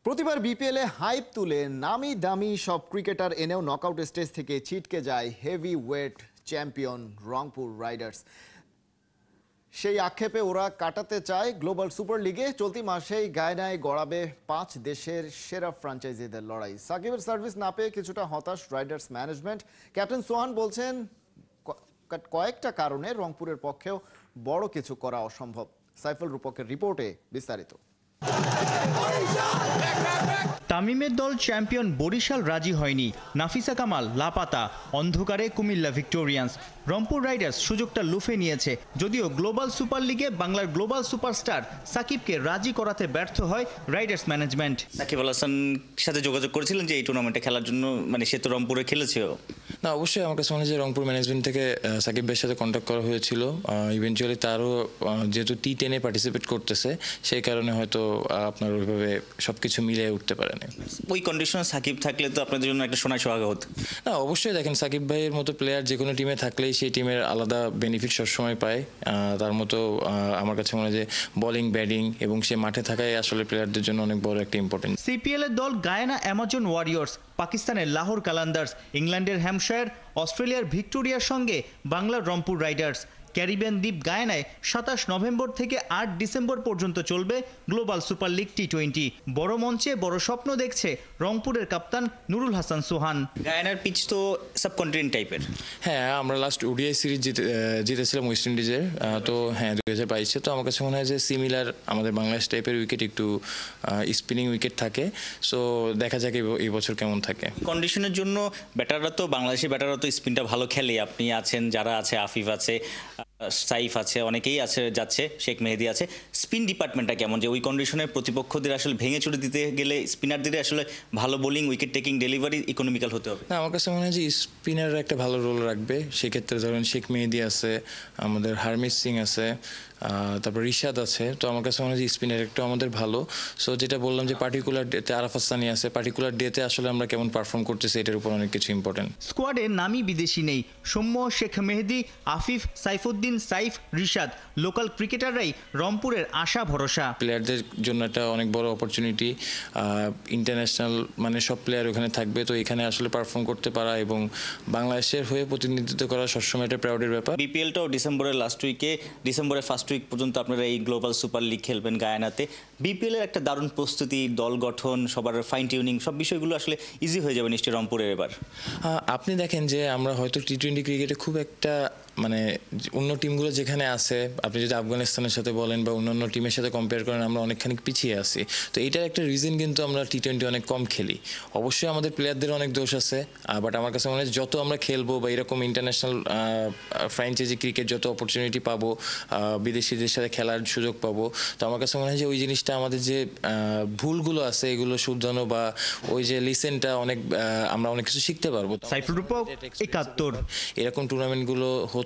প্রতিবার বিপিএলে হাইপ তুলে নামি দামি সব ক্রিকেটার এনেও নকআউট স্টেজ থেকে ছিটকে যায় heavy weight champion Rangpur Riders. সেই আক্ষেপে ওরা কাটাতে চায় গ্লোবাল সুপার লিগে। চলতি মাসেই গায়নায় গড়াবে 5 দেশের সেরা ফ্র্যাঞ্চাইজিদের লড়াই। সাকিবের সার্ভিস না পেয়ে কিছুটা হতাশ রাইডার্স ম্যানেজমেন্ট। ক্যাপ্টেন সোহান বলছেন কয়েকটা কারণে রংপুরের পক্ষেও বড় কিছু করা অসম্ভব। সাইফুল রূপকের রিপোর্টে বিস্তারিত। তামিমের দল চ্যাম্পিয়ন বরিশাল রাজি হয়নি, নাফিসা কামাল লাপাতা, অন্ধকারে কুমিল্লা ভিক্টোরিয়ান্স। রংপুর রাইডার্স সুযোগটা লুফে নিয়েছে, যদিও গ্লোবাল সুপার লিগে বাংলার গ্লোবাল সুপারস্টার সাকিবকে রাজি করাতে ব্যর্থ হয় রাইডার্স ম্যানেজমেন্ট। সাকিব আল হাসান সাথে যোগাযোগ করেছিলেন যে এই টুর্নামেন্টে খেলার জন্য, মানে সে তো রংপুরে খেলেছেও না। অবশ্যই আমার কাছে মনে হয় যে রংপুর ম্যানেজমেন্ট থেকে সাকিব ভাইয়ের সাথে কন্ট্যাক্ট করা হয়েছিল। ইভেনচুয়ালি তারও যেহেতু টি10-এ পার্টিসিপেট করতেছে, সেই কারণে হয়তো আপনার ওইভাবে সবকিছু মিলিয়ে উঠতে পারেনি। ওই কন্ডিশনে সাকিব থাকলে তো আপনাদের জন্য একটা সোনায় সোহাগা হতো। না, অবশ্যই দেখেন সাকিব ভাইয়ের মতো প্লেয়ার যে কোনো টিমে থাকলেই সেই টিমের আলাদা বেনিফিট সবসময় পায়। তার মতো আমার কাছে মনে হয় যে বোলিং ব্যাটিং এবং সে মাঠে থাকাই আসলে প্লেয়ারদের জন্য অনেক বড় একটা ইম্পর্টেন্ট। সিপিএল এর দল গায়ানা অ্যামাজন ওয়ারিয়র্স, পাকিস্তানের লাহোর কালান্দার্স, ইংল্যান্ডের হ্যাম্পশায়ার, অস্ট্রেলিয়ার ভিক্টোরিয়ার সঙ্গে বাংলার রংপুর রাইডার্স। ক্যারিবিয়ান দ্বীপ গায়ানায় 27 নভেম্বর থেকে 8 ডিসেম্বর পর্যন্ত চলবে গ্লোবাল সুপার লিগ টি20। বড় মঞ্চে বড় স্বপ্ন দেখছে রংপুরের কাপ্তান নুরুল হাসান সোহান। গায়ানার পিচ তো সাবকন্টিনেন্ট টাইপের। হ্যাঁ, আমরা লাস্ট ওডিআই সিরিজ জিতেছিলাম ওয়েস্ট ইন্ডিজের। তো হ্যাঁ, 2022-এ তো আমার কাছে মনে হয় যে সিমিলার আমাদের বাংলাদেশ টাইপের উইকেট, একটু স্পিনিং উইকেট থাকে। সো দেখা যাক এই বছর কেমন থাকে। কন্ডিশনের জন্য ব্যাটাররা তো, বাংলাদেশি ব্যাটাররা তো স্পিনটা ভালো খেলে। আপনি আছেন, যারা আছে, আফিফ আছে, সাইফ আছে, অনেকেই আছে, যাচ্ছে, শেখ মেহেদি আছে। স্পিন ডিপার্টমেন্টটা কেমন, যে ওই কন্ডিশনে প্রতিপক্ষদের আসলে ভেঙে চুরে দিতে গেলে স্পিনারদের আসলে ভালো bowling, wicket taking, delivery economical হতে হবে? না, আমার কাছে মনে হয় যে স্পিনাররা একটা ভালো রোল রাখবে। সেক্ষেত্রে ধরেন শেখ মেহেদি আছে, আমাদের হারমিত সিং আছে, তারপর রিশাদ আছে। তো আমার কাছে মনে হয় যে স্পিনার একটু আমাদের ভালো। সো যেটা বললাম যে পার্টিকুলার ডেতে আরাফাত সানি আছে, পার্টিকুলার ডেতে আসলে আমরা কেমন পারফর্ম করতেছি এটার উপর অনেক কিছু ইম্পর্টেন্ট। স্কোয়াডে নামী বিদেশি নেই। সৌম্য, শেখ মেহেদি, আফিফ, সাইফুদ্দিন, সাইফ, রিশাদ, লোকাল ক্রিকেটাররাই রংপুরের আশা ভরসা। প্লেয়ারদের জন্য একটা অনেক বড় অপরচুনিটি। ইন্টারন্যাশনাল মানে সব প্লেয়ার ওখানে থাকবে, তো এখানে আসলে পারফর্ম করতে পারা এবং বাংলাদেশের হয়ে প্রতিনিধিত্ব করা সবসময় একটা প্রাউডের ব্যাপার। বিপিএলটাও ডিসেম্বরের লাস্ট উইকে, ডিসেম্বরের ফার্স্ট উইক পর্যন্ত আপনারা এই গ্লোবাল সুপার লিগ খেলবেন গায়ানাতে। বিপিএলের একটা দারুণ প্রস্তুতি, দল গঠন, সবার ফাইন টিউনিং, সব বিষয়গুলো আসলে ইজি হয়ে যাবে নিশ্চয়ই রংপুরের এবার। আপনি দেখেন যে আমরা হয়তো টি20 ক্রিকেটে খুব একটা মানে অন্য টিমগুলো যেখানে আছে, আপনি যদি আফগানিস্তানের সাথে বলেন বা অন্যান্য টিমের সাথে কম্পেয়ার করেন, আমরা অনেকখানি পিছিয়ে আছি। তো এইটার একটা রিজন কিন্তু আমরা টি20 অনেক কম খেলি। অবশ্যই আমাদের প্লেয়ারদের অনেক দোষ আছে, বাট আমার কাছে মনে হয় যত আমরা খেলবো বা এরকম ইন্টারন্যাশনাল ফ্র্যাঞ্চাইজি ক্রিকেট যত অপরচুনিটি পাবো, বিদেশিদের সাথে খেলার সুযোগ পাবো, তো আমার কাছে মনে হয় যে ওই জিনিসটা আমাদের যে ভুলগুলো আছে এগুলো শুধরানো বা ওই যে লিসেনটা অনেক আমরা অনেক কিছু শিখতে পারবো। সাইফুল রূপক, 71। এরকম টুর্নামেন্টগুলো হচ্ছে।